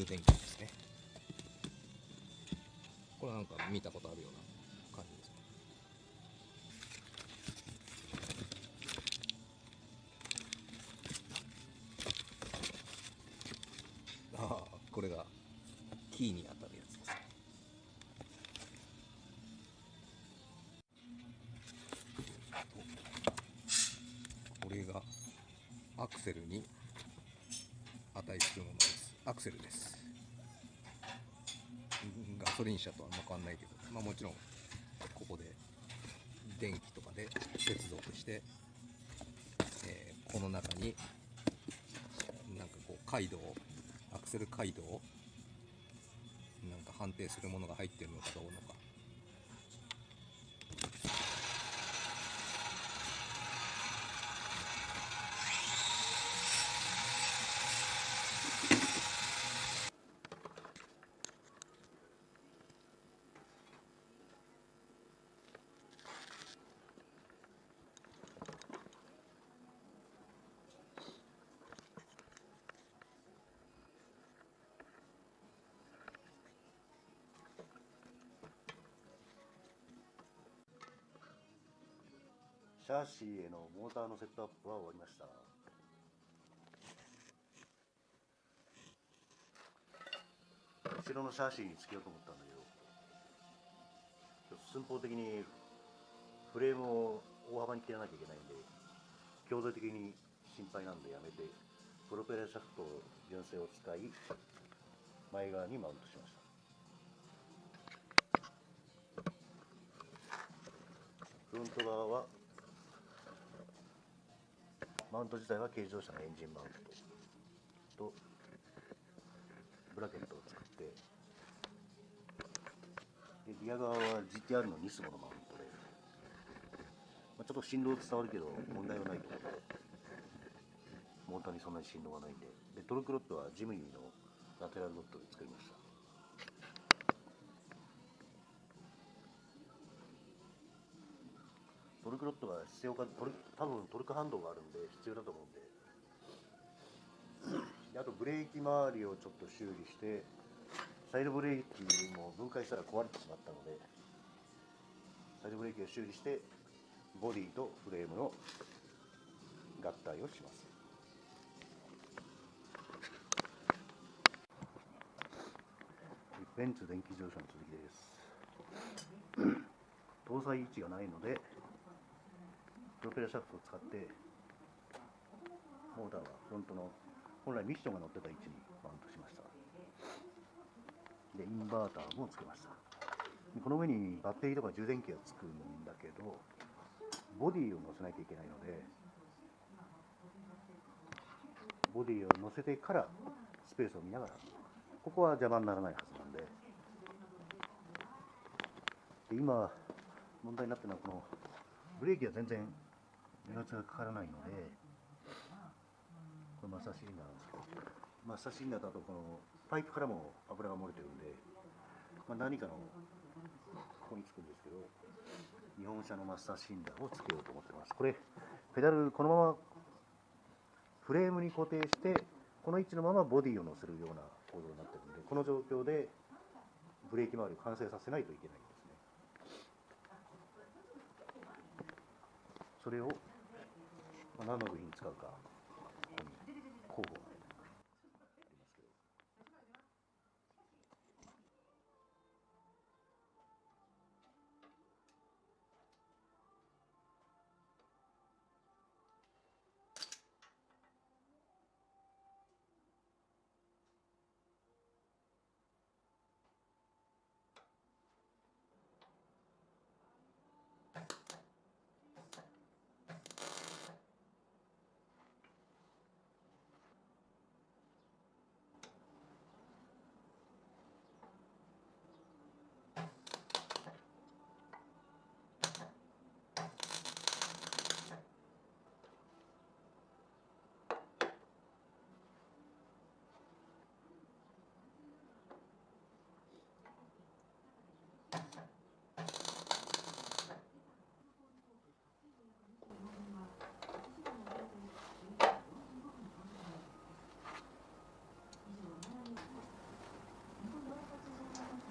充電器ですね。これなんか見たことあるような感じですね。ああ、これがキーに当たるやつですね。これがアクセルに値するものです。アクセルです。ガソリン車とはあんま変わんないけど、まあもちろんここで電気とかで接続して、この中になんかこう回路を、アクセル回路をなんか判定するものが入ってるのかどうのか。シャーシーへのモーターのセットアップは終わりました。後ろのシャーシーにつけようと思ったんだけど、寸法的にフレームを大幅に切らなきゃいけないんで、強度的に心配なんでやめて、プロペラシャフト純正を使い、前側にマウントしました。フロント側はマウント自体は軽自動車のエンジンマウントとブラケットを作って、でリア側は GTR のニスモのマウントで、ちょっと振動伝わるけど問題はないと思う。モーターにそんなに振動がないんで、トルクロッドはジムニーのラテラルロッドで作りました。トルクロッドが必要か、多分トルク反動があるんで必要だと思うんで、あとブレーキ周りをちょっと修理して、サイドブレーキも分解したら壊れてしまったので、サイドブレーキを修理してボディとフレームの合体をします。ベンツ電気自動車の続きです。搭載位置がないのでプロペラシャフトを使ってモーターはフロントの本来ミッションが乗ってた位置にマウントしました。でインバーターもつけました。この上にバッテリーとか充電器がつくんだけど、ボディを乗せなきゃいけないので、ボディを乗せてからスペースを見ながら、ここは邪魔にならないはずなんで、今問題になっているのはこのブレーキは全然油圧がかからないので、これマスターシリンダーなんですけど、マスターシリンダーだとこのパイプからも油が漏れてるんで、何かのここにつくんですけど、日本車のマスターシリンダーをつけようと思ってます。これペダルこのままフレームに固定して、この位置のままボディを乗せるような構造になってるんで、この状況でブレーキ周りを完成させないといけないんですね。それを何の部品に使うか、ここに候補がありますけど、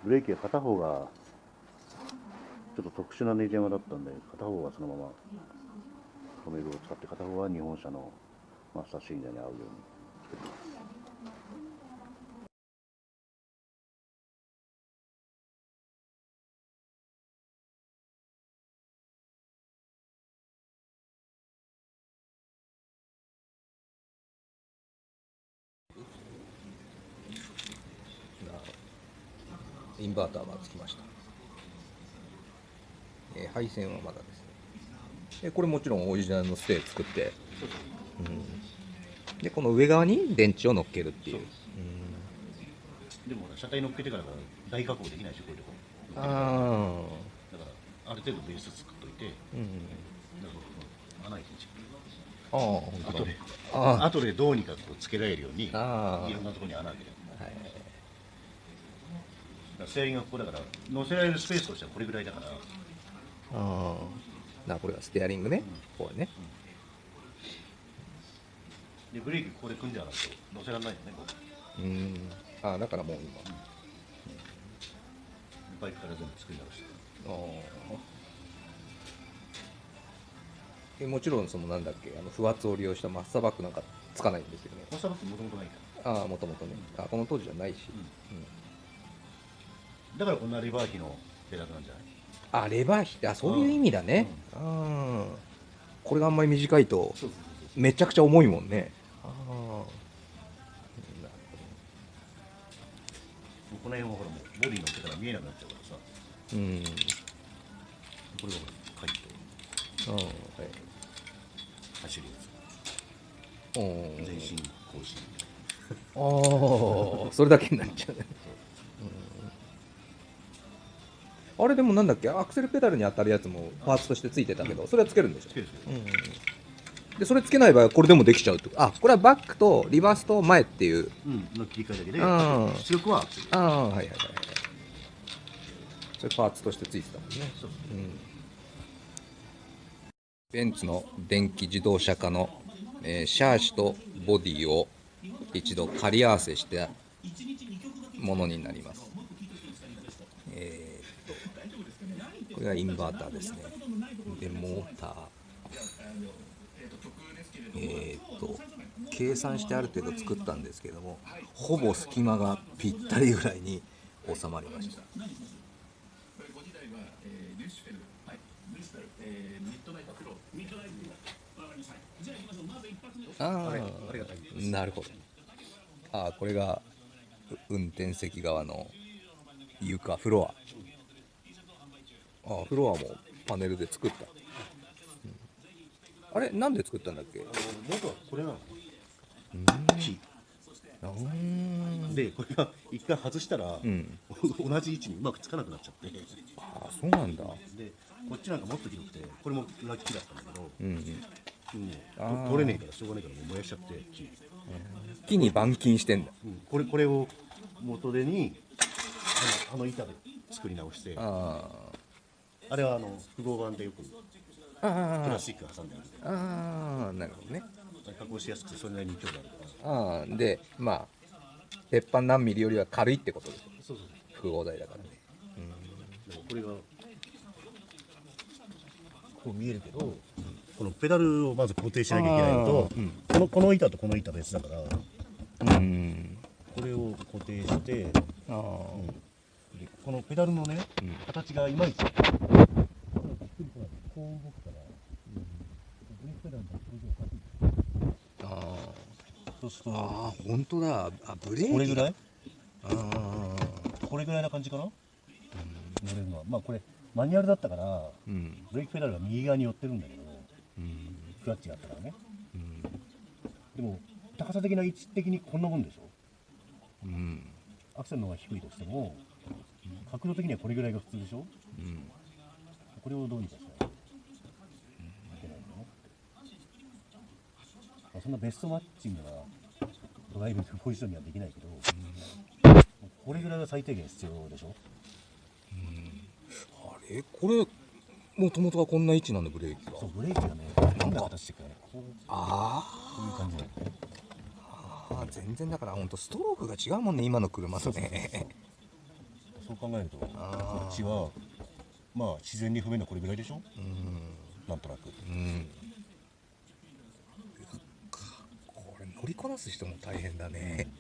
ブレーキは片方がちょっと特殊なネジ山だったんで、片方はそのまま留め具を使って、片方は日本車のマスターシリンダーに合うように作ってます。インバーターがつきました。配線はまだですね。これもちろんオリジナルのステー作って、でこの上側に電池を乗っけるっていう。でも車体乗っけてから大加工できないでしょ、こういうとこ。だからある程度ベース作っといて、穴開いてんじゃん。後でどうにかこうつけられるようにいろんなところに穴開けて。ステアリングがここだから乗せられるスペースとしてはこれぐらいだから。これがステアリングね、こうね。でブレーキここで組んじゃわないと乗せられないよね、こう。だからもう今、バイクから全部作り直して。もちろんそのなんだっけ、不圧を利用したマッサーバックなんかつかないんですよね。マッサーバックもともとないから。もともとね、この当時じゃないし。だからこんなレバー機のペダルなんじゃない？レバー比ってそういう意味だね。これがあんまり短いとめちゃくちゃ重いもんね。この辺はほらもうボディ乗ってたら見えなくなっちゃうからさ。これがほらカイト走るやつ。全身更新。それだけになっちゃうね。あれでもなんだっけ、アクセルペダルに当たるやつもパーツとしてついてたけど、それはつけるんでしょ。でそれつけない場合はこれでもできちゃうって。これはバックとリバースと前っていうの切り替えだけで、出力はアクセル。それパーツとしてついてたもんね。ベンツの電気自動車化の、シャーシとボディを一度仮合わせしたものになります。これがインバーターですね。でモーター、計算してある程度作ったんですけども、ほぼ隙間がぴったりぐらいに収まりました。なるほど。これが運転席側の床、フロア。フロアもパネルで作った。あれなんで作ったんだっけ？元はこれなの。でこれが一回外したら、同じ位置にうまくつかなくなっちゃって。そうなんだ。でこっちなんかもっと広くて、これもラッキーだったんだけど、取れねえからしょうがねえからもう燃やしちゃって、木に板金してんだ。これを元手に板で作り直して、あれは複合板でよくプラスチック挟んである。なるほどね。加工しやすくてそれなりに強度あるから。で鉄板何ミリよりは軽いってことです。複合材だからね。でもこれがこう見えるけど、このペダルをまず固定しなきゃいけないのと、この板とこの板別だから、これを固定して、このペダルのね、形がいまいちこう動くから、ブレーキペダルの表情おかしい。そうすると本当だ。ブレーキこれぐらいこれぐらいな感じかな。乗れるのはこれマニュアルだったから、ブレーキペダルが右側に寄ってるんだけど、クラッチがあったからね。でも高さ的な位置的にこんなもんでしょ。アクセルの方が低いとしても角度的にはこれぐらいが普通でしょ。これをどうにかしたらいけないのね。そんなベストマッチングなドライビングポジションにはできないけど、これぐらいが最低限必要でしょ。これもともとはこんな位置なんだ、ブレーキが。そう、ブレーキがね、変な形してくるね。こういう感じだよね。全然だから本当ストロークが違うもんね、今の車とね。そう考えるとこあーっちはまあ自然に踏めるのはこれぐらいでしょ、なんとなく。これ乗りこなす人も大変だね、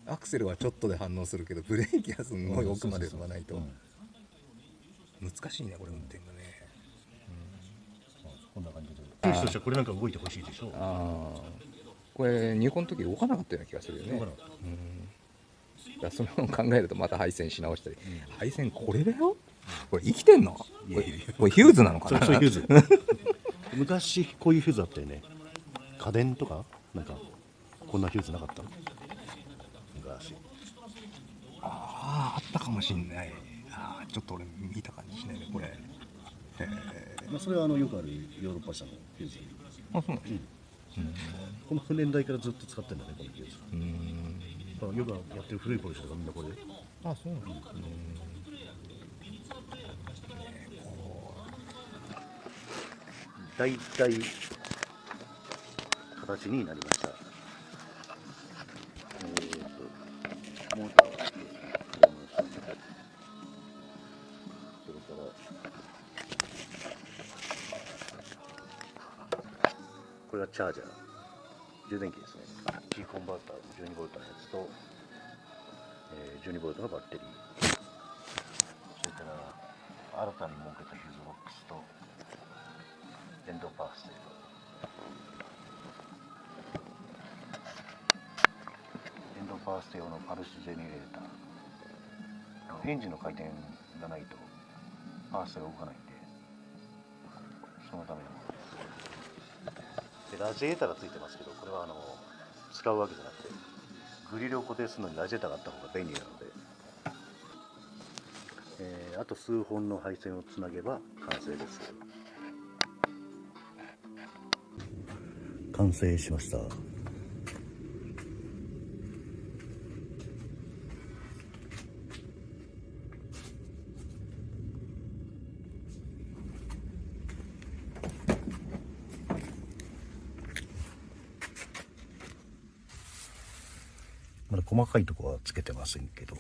アクセルはちょっとで反応するけどブレーキはすんごい奥まで踏まないと難しいね、これ運転がね。こんな感じで選手としてはこれなんか動いてほしいでしょ。ああ、これ入庫の時動かなかったような気がするよね。動かなかった。だからそれを考えるとまた配線し直したり、配線これだよ、これ生きてんの、これヒューズなのかな。そういうフューズ昔こういうフューズあったよね。家電とかなんかこんなフューズなかったの昔。ああ、あったかもしんない。ああ、ちょっと俺見た感じしないねこれ。まあそれはよくあるヨーロッパ車のフューズ。あ、そうなの。この年代からずっと使ってるんだね、このフューズ。よくやってる古いポルシェとかみんなこれで。あ、そうなの。だいたい形になりました。モーターを入れました。それからこれがチャージャー、充電器ですね。C コンバーター12ボルトのやつと、12ボルトのバッテリー、それから新たに設けたフューズボックスとエンドパースというエンドパース用のパルスジェネレーター。エンジンの回転がないとパースが動かないんで、そのためのものです。でラジエーターがついてますけど、これは使うわけじゃなくてグリルを固定するのにラジエーターがあった方が便利なので、あと数本の配線をつなげば完成です。完成しました。まだ細かいところはつけてませんけど、